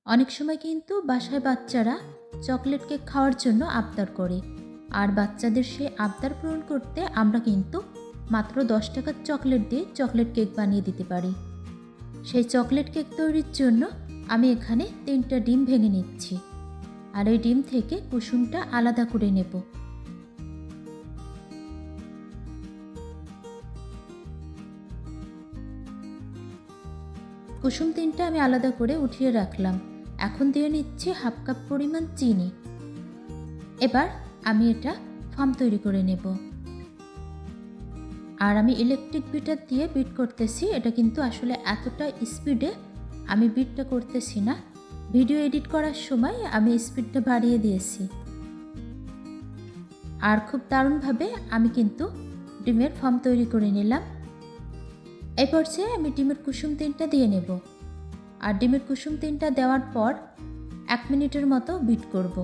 অনেক সময় কিন্তু বাসায় বাচ্চারা চকলেট কেক খাওয়ার জন্য আবদার করে। আর বাচ্চাদের সেই আবদার পূরণ করতে আমরা কিন্তু মাত্র 10 টাকার চকলেট দিয়ে চকলেট কেক বানিয়ে দিতে পারি। সেই চকলেট কেক তৈরির জন্য আমি এখানে 3টা ডিম ভেঙে নিচ্ছি। আর এই ডিম থেকে কুসুমটা আলাদা করে নেব। কুসুম 3টা আমি আলাদা করে উঠিয়ে রাখলাম। এখন দিয়ে নিচ্ছি হাফ কাপ পরিমাণ চিনি। এবার আমি এটা ফর্ম তৈরি করে নেব। আর আমি ইলেকট্রিক বিটার দিয়ে বিট করতেছি। এটা কিন্তু আসলে এতটা স্পিডে আমি বিটটা করতেছি না। ভিডিও এডিট করার সময় আমি স্পিডটা বাড়িয়ে দিয়েছি। আর খুব দারুণভাবে আমি কিন্তু ডিমের ফর্ম তৈরি করে নিলাম। এই পর্যায়ে আমি ডিমের কুসুম 3টা দিয়ে নেব। আর ডিমের কুসুম 3টা দেওয়ার পর 1 মিনিটের মতো বিট করব।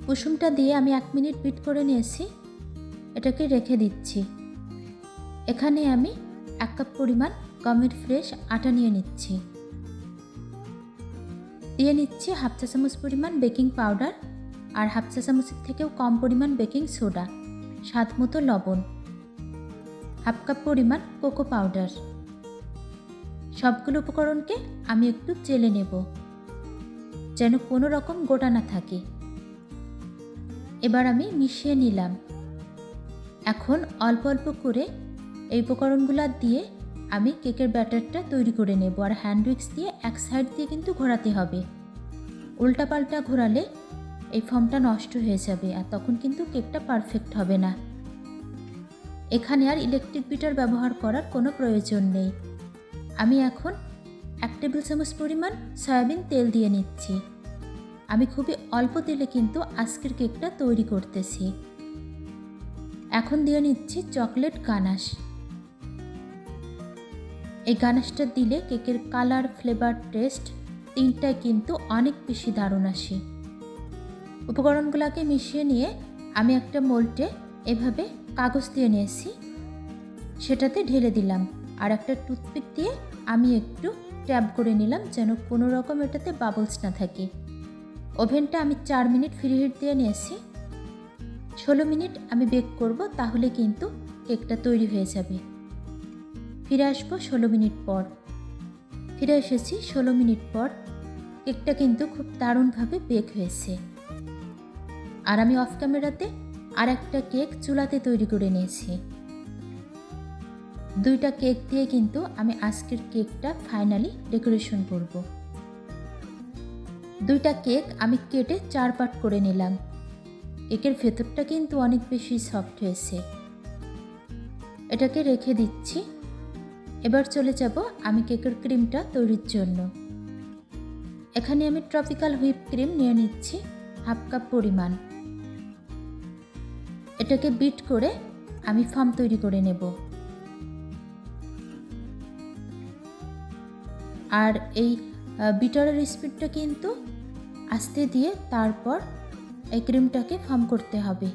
কুসুমটা দিয়ে আমি 1 মিনিট বিট করে নিয়েছি। এটাকে রেখে দিচ্ছি। এখানে আমি 1 কাপ পরিমাণ গমের ফ্রেশ আটা নিয়ে নিচ্ছি। দিয়ে নিচ্ছি হাফ চা চামচ পরিমাণ বেকিং পাউডার আর হাফ চা চামচের থেকেও কম পরিমাণ বেকিং সোডা, স্বাদ মতো লবণ, হাফ কাপ পরিমাণ কোকো পাউডার। সবগুলো উপকরণকে আমি একটু চেলে নেব যেন কোনো রকম গোটা না থাকে। এবার আমি মিশিয়ে নিলাম। এখন অল্প অল্প করে এই উপকরণগুলো দিয়ে আমি কেকের ব্যাটারটা তৈরি করে নেব। আর হ্যান্ড উইক্স দিয়ে এক সাইড দিয়ে কিন্তু ঘোরাতে হবে। উল্টাপাল্টা ঘোরালে এই ফর্মটা নষ্ট হয়ে যাবে আর তখন কিন্তু কেকটা পারফেক্ট হবে না। এখানে আর ইলেকট্রিক বিটার ব্যবহার করার কোনো প্রয়োজন নেই। আমি এখন 1 টেবিল চামচ পরিমাণ সয়াবিন তেল দিয়ে নিচ্ছি। আমি খুবই অল্প তেলে কিন্তু আজকের কেকটা তৈরি করতেছি। এখন দিয়ে নিচ্ছি চকলেট গানাশ। এই গানাশটা দিলে কেকের কালার, ফ্লেভার, টেস্ট 3টাই কিন্তু অনেক বেশি দারুণ আসে। উপকরণগুলোকে মিশিয়ে নিয়ে আমি একটা মোল্ডে এভাবে কাগজ দিয়ে নিয়েছি, সেটাতে ঢেলে দিলাম। আর একটা টুথপিক দিয়ে আমি একটু ট্যাপ করে নিলাম যেন কোনো রকম এটাতে বাবলস না থাকে। ওভেনটা আমি 4 মিনিট ফ্রিহিট দিয়ে নিয়েছি। 16 মিনিট আমি বেক করব, তাহলে কিন্তু কেকটা তৈরি হয়ে যাবে। ফিরে আসবো 16 মিনিট পর। ফিরে এসেছি 16 মিনিট পর। কেকটা কিন্তু খুব দারুণভাবে বেক হয়েছে। আর আমি অফ ক্যামেরাতে আর একটা কেক চুলাতে তৈরি করে নিয়েছি। 2টা কেক দিয়ে কিন্তু আমি আজকের কেকটা ফাইনালি ডেকোরেশন করব। 2টা কেক আমি কেটে 4 পার্ট করে নিলাম। কেকের ভেতরটা কিন্তু অনেক বেশি সফট হয়েছে। এটাকে রেখে দিচ্ছি। এবার চলে যাব আমি কেকের ক্রিমটা তৈরির জন্য। এখানে আমি ট্রপিক্যাল হুইপ ক্রিম নিয়ে নিচ্ছি হাফ কাপ পরিমাণ। এটাকে বিট করে আমি ফর্ম তৈরি করে নেব। আর এই বিটারের স্পিডটা কিন্তু আস্তে দিয়ে তারপর এই ক্রিমটাকে ফর্ম করতে হবে।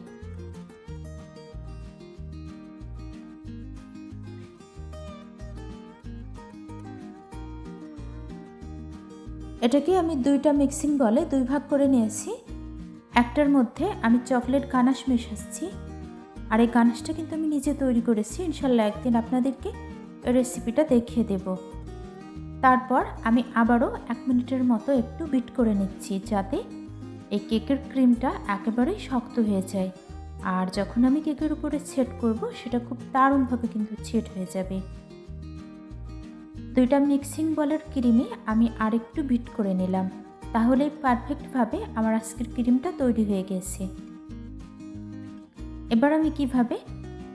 এটাকে আমি 2টা মিক্সিং বলে 2 ভাগ করে নিয়েছি। একটার মধ্যে আমি চকলেট গানাশ মেশাচ্ছি। আর এই গানাশটা কিন্তু আমি নিজে তৈরি করেছি। ইনশাল্লাহ একদিন আপনাদেরকে এই রেসিপিটা দেখিয়ে দেব। তারপর আমি আবারও 1 মিনিটের মতো একটু বিট করে নিচ্ছি যাতে এই কেকের ক্রিমটা একেবারেই শক্ত হয়ে যায়। আর যখন আমি কেকের উপরে সেট করব সেটা খুব দারুণভাবে কিন্তু সেট হয়ে যাবে। 2টা মিক্সিং বলের ক্রিমে আমি আরেকটু বিট করে নিলাম, তাহলেই পারফেক্টভাবে আমার আজকের ক্রিমটা তৈরি হয়ে গেছে। এবার আমি কিভাবে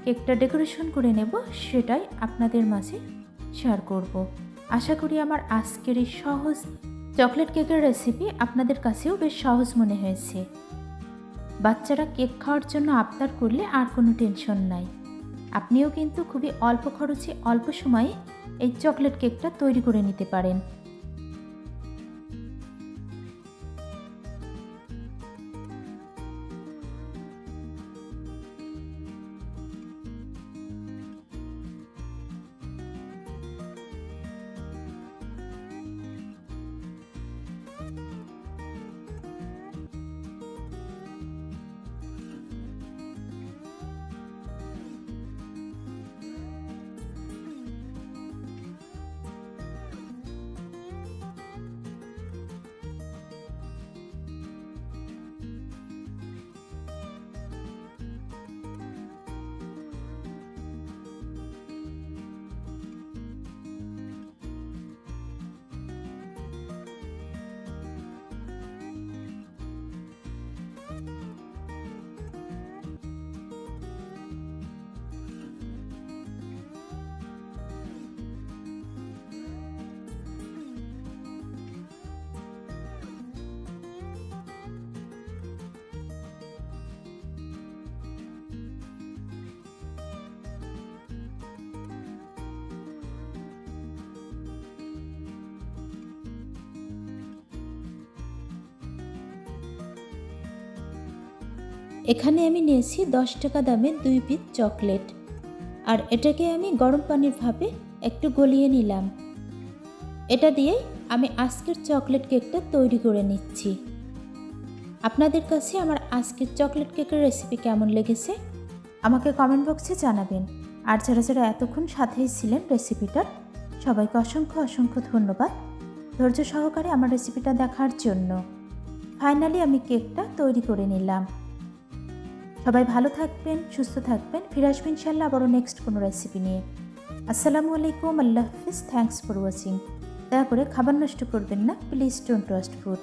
কেকটা ডেকোরেশন করে নেব সেটাই আপনাদের মাঝে শেয়ার করব। আশা করি আমার আজকের এই সহজ চকলেট কেকের রেসিপি আপনাদের কাছেও বেশ সহজ মনে হয়েছে। বাচ্চারা কেক খাওয়ার জন্য আবদার করলে আর কোনো টেনশন নাই। আপনিও কিন্তু খুবই অল্প খরচে অল্প সময়ে এই চকলেট কেকটা তৈরি করে নিতে পারেন। এখানে আমি নিয়েছি 10 টাকা দামের 2 পিস চকলেট, আর এটাকে আমি গরম পানির ভাপে একটু গলিয়ে নিলাম। এটা দিয়েই আমি আজকের চকলেট কেকটা তৈরি করে নিচ্ছি। আপনাদের কাছে আমার আজকের চকলেট কেকের রেসিপি কেমন লেগেছে আমাকে কমেন্ট বক্সে জানাবেন। আর যারা যারা এতক্ষণ সাথেই ছিলেন রেসিপিটার, সবাইকে অসংখ্য অসংখ্য ধন্যবাদ ধৈর্য সহকারে আমার রেসিপিটা দেখার জন্য। ফাইনালি আমি কেকটা তৈরি করে নিলাম। সবাই ভালো থাকবেন, সুস্থ থাকবেন। ফিরে আসবেন ইনশাল্লাহ আবারও নেক্সট কোনো রেসিপি নিয়ে। আসসালামু আলাইকুম, আল্লাহ হাফিজ, থ্যাঙ্কস ফর ওয়াচিং। দয়া করে খাবার নষ্ট করবেন না, প্লিজ ডোন্ট ওয়েস্ট ফুড।